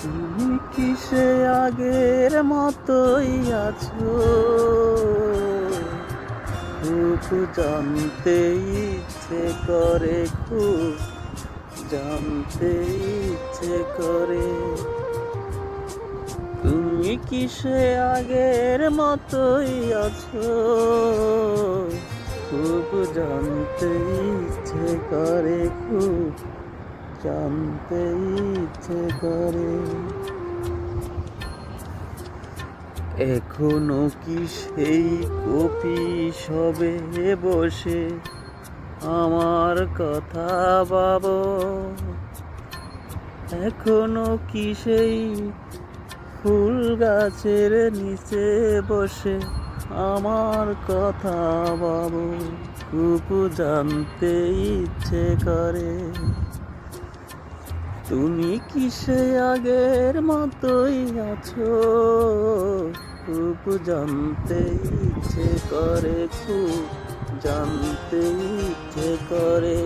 তুমি কি সে আগের মতোই আছো? খুব জানতে ইচ্ছে করে, খুব জানতে ইচ্ছে করে। তুমি কি সে আগের মতোই আছো? খুব জানতে ইচ্ছে করে, খুব জানতে ইচ্ছে করে। এখনো কি সেই কপি সবে বসে আমার কথা ভাবো? এখনো কি সেই ফুল গাছের নিচে বসে আমার কথা ভাবো? খুব জানতে ইচ্ছে করে। তুমি কি সে আগের মতোই আছো? খুব জানতে ইচ্ছে করে, খুব জানতে ইচ্ছে করে।